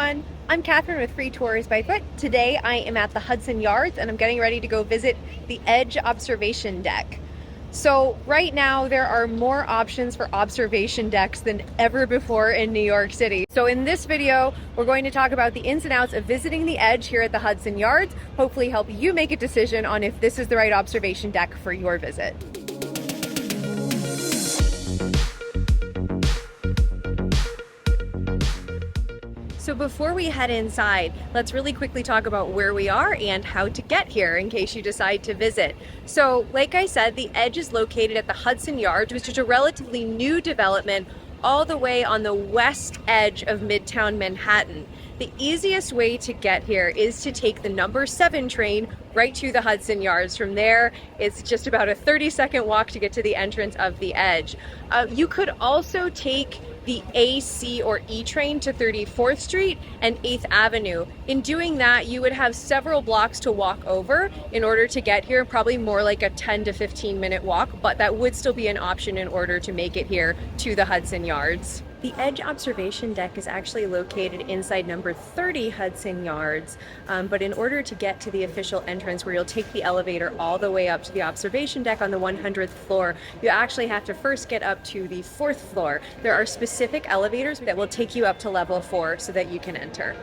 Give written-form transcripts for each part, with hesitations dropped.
everyone, I'm Catherine with Free Tours by Foot. Today I am at the Hudson Yards and I'm getting ready to go visit the Edge observation deck. So right now there are more options for observation decks than ever before in New York City. So in this video, we're going to talk about the ins and outs of visiting the Edge here at the Hudson Yards, hopefully help you make a decision on if this is the right observation deck for your visit. So before we head inside, let's really quickly talk about where we are and how to get here in case you decide to visit. So like I said, the Edge is located at the Hudson Yards, which is a relatively new development all the way on the west edge of Midtown Manhattan. The easiest way to get here is to take the number 7 train right to the Hudson Yards. From there, it's just about a 30-second walk to get to the entrance of the Edge. You could also take the A, C, or E train to 34th Street and 8th Avenue. In doing that, you would have several blocks to walk over in order to get here, probably more like a 10 to 15 minute walk, but that would still be an option in order to make it here to the Hudson Yards. The Edge observation deck is actually located inside number 30 Hudson Yards, but in order to get to the official entrance where you'll take the elevator all the way up to the observation deck on the 100th floor, you actually have to first get up to the 4th floor. There are specific elevators that will take you up to level 4 so that you can enter.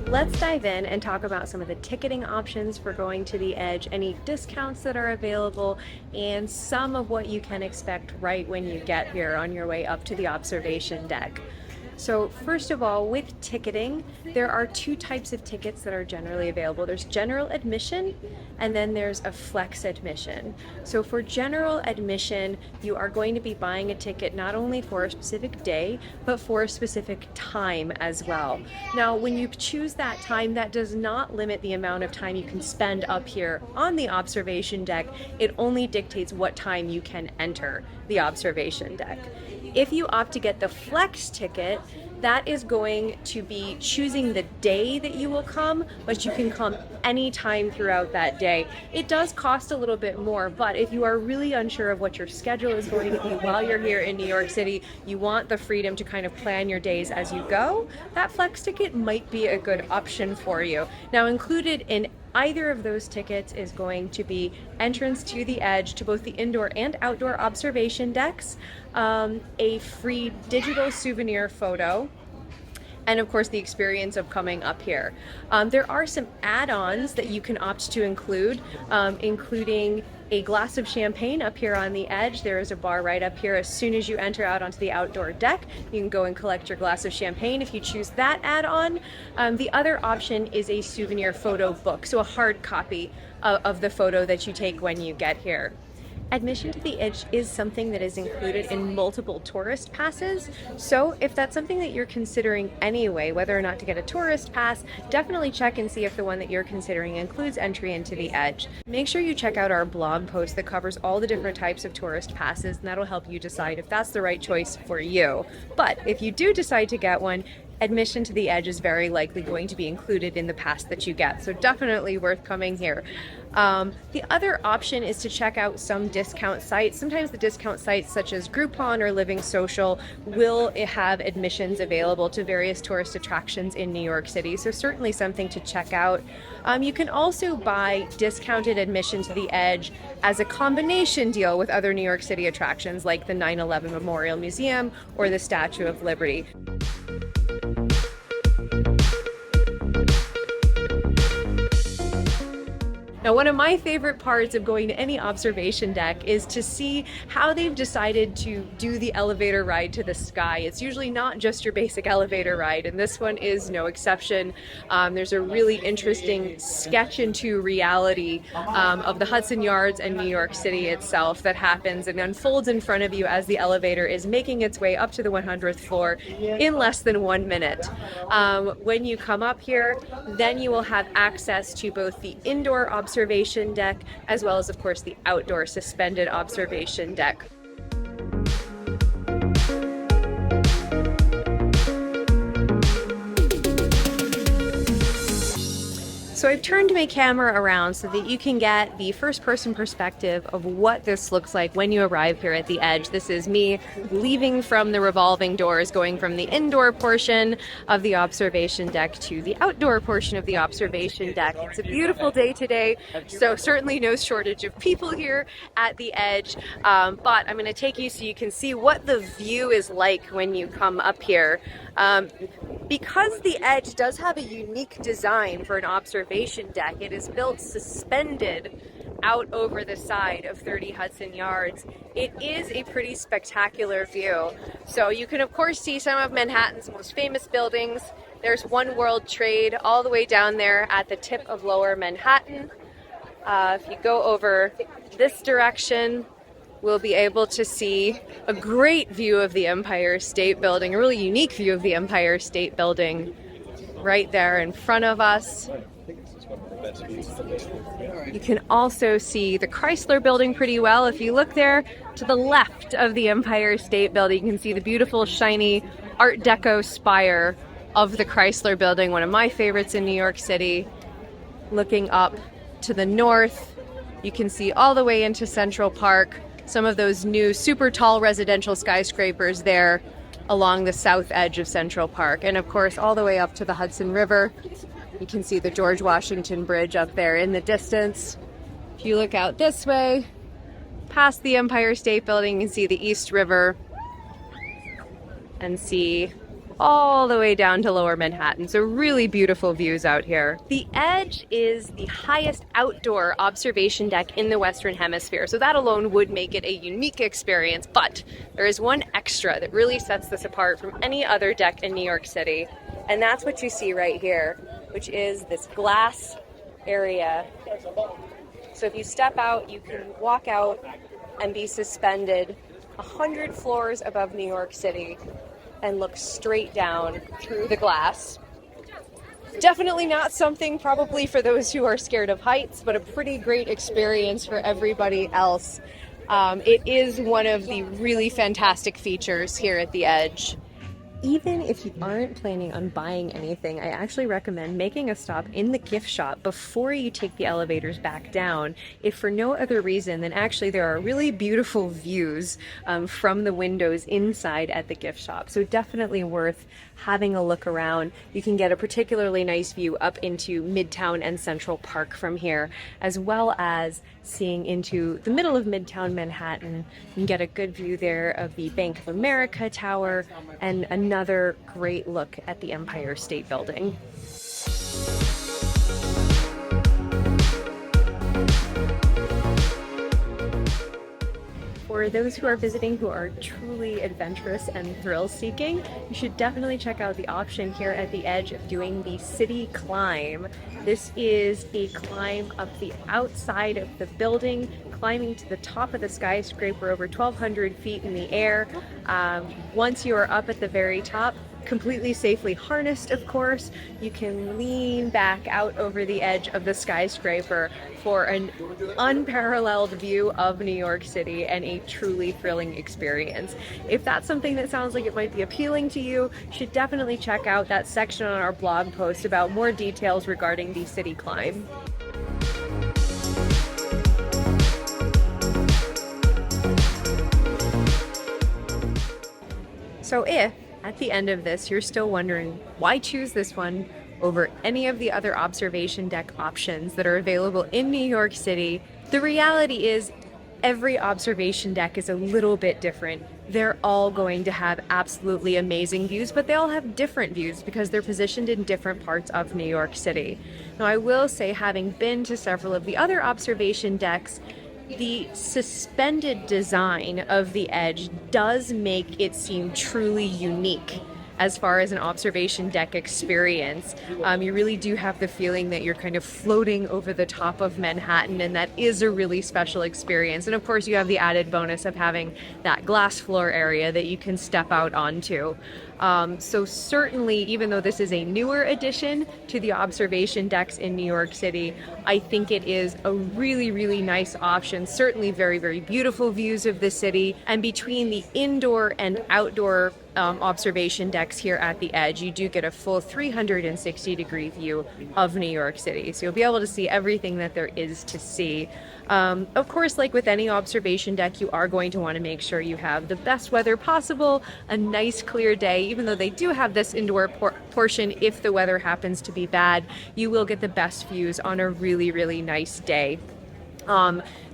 Let's dive in and talk about some of the ticketing options for going to the Edge, any discounts that are available, and some of what you can expect right when you get here on your way up to the observation deck. So first of all, with ticketing, there are 2 types of tickets that are generally available. There's general admission, and then there's a flex admission. So for general admission, you are going to be buying a ticket not only for a specific day, but for a specific time as well. Now, when you choose that time, that does not limit the amount of time you can spend up here on the observation deck. It only dictates what time you can enter the observation deck. If you opt to get the flex ticket, that is going to be choosing the day that you will come, but you can come anytime throughout that day. It does cost a little bit more, but if you are really unsure of what your schedule is going to be while you're here in New York City, you want the freedom to kind of plan your days as you go, that flex ticket might be a good option for you. Now, included in either of those tickets is going to be entrance to the Edge, to both the indoor and outdoor observation decks, a free digital souvenir photo, and of course the experience of coming up here. There are some add-ons that you can opt to include, including a glass of champagne up here on the Edge. There is a bar right up here. As soon as you enter out onto the outdoor deck, you can go and collect your glass of champagne if you choose that add-on. The other option is a souvenir photo book, so a hard copy of the photo that you take when you get here. Admission to the Edge is something that is included in multiple tourist passes, so if that's something that you're considering anyway, whether or not to get a tourist pass, definitely check and see if the one that you're considering includes entry into the Edge. Make sure you check out our blog post that covers all the different types of tourist passes, and that'll help you decide if that's the right choice for you. But if you do decide to get one, admission to the Edge is very likely going to be included in the pass that you get, so definitely worth coming here. The other option is to check out some discount sites. Sometimes the discount sites such as Groupon or Living Social will have admissions available to various tourist attractions in New York City, so certainly something to check out. You can also buy discounted admission to the Edge as a combination deal with other New York City attractions like the 9/11 Memorial Museum or the Statue of Liberty. Now, one of my favorite parts of going to any observation deck is to see how they've decided to do the elevator ride to the sky. It's usually not just your basic elevator ride, and this one is no exception. There's a really interesting sketch into reality of the Hudson Yards and New York City itself that happens and unfolds in front of you as the elevator is making its way up to the 100th floor in less than 1 minute. When you come up here, then you will have access to both the indoor observation deck as well as, of course, the outdoor suspended observation deck. So I've turned my camera around so that you can get the first-person perspective of what this looks like when you arrive here at the Edge. This is me leaving from the revolving doors, going from the indoor portion of the observation deck to the outdoor portion of the observation deck. It's a beautiful day today, so certainly no shortage of people here at the Edge, but I'm going to take you so you can see what the view is like when you come up here. Because the Edge does have a unique design for an observation deck, it is built suspended out over the side of 30 Hudson Yards. It is a pretty spectacular view. So you can of course see some of Manhattan's most famous buildings. There's One World Trade all the way down there at the tip of Lower Manhattan. If you go over this direction, we'll be able to see a great view of the Empire State Building, a really unique view of the Empire State Building right there in front of us. You can also see the Chrysler Building pretty well. If you look there to the left of the Empire State Building, you can see the beautiful shiny Art Deco spire of the Chrysler Building, one of my favorites in New York City. Looking up to the north, you can see all the way into Central Park some of those new super tall residential skyscrapers there along the south edge of Central Park. And of course, all the way up to the Hudson River. You can see the George Washington Bridge up there in the distance. If you look out this way, past the Empire State Building, you can see the East River and see all the way down to Lower Manhattan. So really beautiful views out here. The Edge is the highest outdoor observation deck in the Western Hemisphere, so that alone would make it a unique experience, but there is one extra that really sets this apart from any other deck in New York City, and that's what you see right here, which is this glass area. So if you step out, you can walk out and be suspended 100 floors above New York City and look straight down through the glass. Definitely not something probably for those who are scared of heights, but a pretty great experience for everybody else. It is one of the really fantastic features here at the Edge. Even if you aren't planning on buying anything, I actually recommend making a stop in the gift shop before you take the elevators back down, if for no other reason than actually there are really beautiful views from the windows inside at the gift shop. So definitely worth having a look around. You can get a particularly nice view up into Midtown and Central Park from here, as well as seeing into the middle of Midtown Manhattan. You can get a good view there of the Bank of America Tower and another great look at the Empire State Building. For those who are visiting who are truly adventurous and thrill-seeking, you should definitely check out the option here at the Edge of doing the City Climb. This is a climb up the outside of the building, climbing to the top of the skyscraper over 1,200 feet in the air. Once you are up at the very top, completely safely harnessed, of course, you can lean back out over the edge of the skyscraper for an unparalleled view of New York City and a truly thrilling experience. If that's something that sounds like it might be appealing to you, you should definitely check out that section on our blog post about more details regarding the City Climb. So if at the end of this you're still wondering why choose this one over any of the other observation deck options that are available in New York City, the reality is every observation deck is a little bit different. They're all going to have absolutely amazing views, but they all have different views because they're positioned in different parts of New York City. Now, I will say, having been to several of the other observation decks, the suspended design of the Edge does make it seem truly unique as far as an observation deck experience. You really do have the feeling that you're kind of floating over the top of Manhattan, and that is a really special experience. And of course, you have the added bonus of having that glass floor area that you can step out onto. So certainly, even though this is a newer addition to the observation decks in New York City, I think it is a really, really nice option. Certainly very, very beautiful views of the city. And between the indoor and outdoor observation decks here at the edge, you do get a full 360-degree view of New York City. So you'll be able to see everything that there is to see. Of course, like with any observation deck, you are going to want to make sure you have the best weather possible, a nice clear day. Even though they do have this indoor portion, if the weather happens to be bad, you will get the best views on a really, really nice day.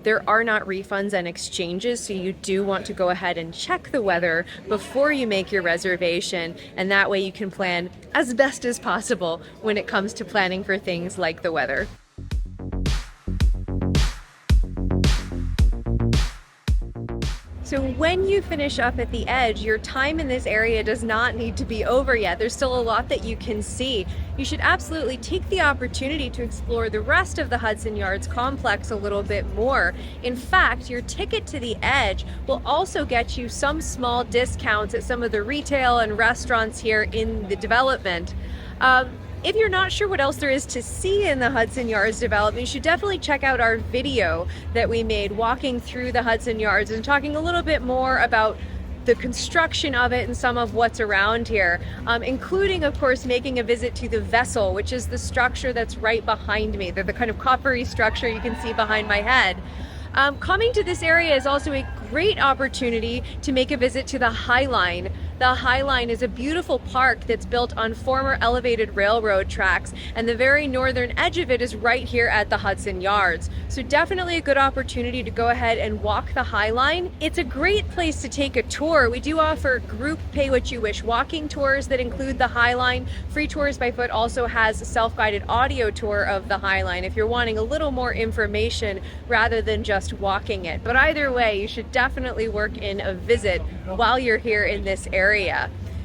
There are not refunds and exchanges, so you do want to go ahead and check the weather before you make your reservation, and that way you can plan as best as possible when it comes to planning for things like the weather. So when you finish up at the edge, your time in this area does not need to be over yet. There's still a lot that you can see. You should absolutely take the opportunity to explore the rest of the Hudson Yards complex a little bit more. In fact, your ticket to the edge will also get you some small discounts at some of the retail and restaurants here in the development. If you're not sure what else there is to see in the Hudson Yards development, you should definitely check out our video that we made walking through the Hudson Yards and talking a little bit more about the construction of it and some of what's around here, including, of course, making a visit to the vessel, which is the structure that's right behind me. They're the kind of coppery structure you can see behind my head. Coming to this area is also a great opportunity to make a visit to the High Line. The High Line is a beautiful park that's built on former elevated railroad tracks, and the very northern edge of it is right here at the Hudson Yards. So definitely a good opportunity to go ahead and walk the High Line. It's a great place to take a tour. We do offer group pay what you wish walking tours that include the High Line. Free Tours by Foot also has a self-guided audio tour of the High Line if you're wanting a little more information rather than just walking it. But either way, you should definitely work in a visit while you're here in this area.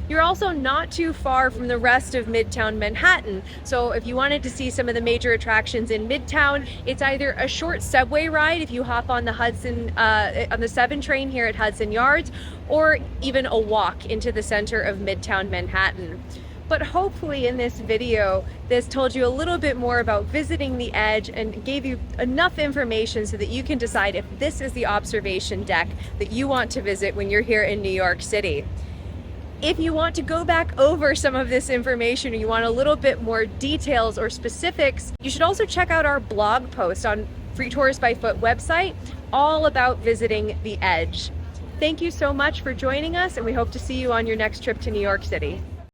You're also not too far from the rest of Midtown Manhattan, so if you wanted to see some of the major attractions in Midtown, it's either a short subway ride if you hop on the on the 7 train here at Hudson Yards, or even a walk into the center of Midtown Manhattan. But hopefully in this video, this told you a little bit more about visiting the edge and gave you enough information so that you can decide if this is the observation deck that you want to visit when you're here in New York City. If you want to go back over some of this information, or you want a little bit more details or specifics, you should also check out our blog post on Free Tours by Foot website, all about visiting the edge. Thank you so much for joining us, and we hope to see you on your next trip to New York City.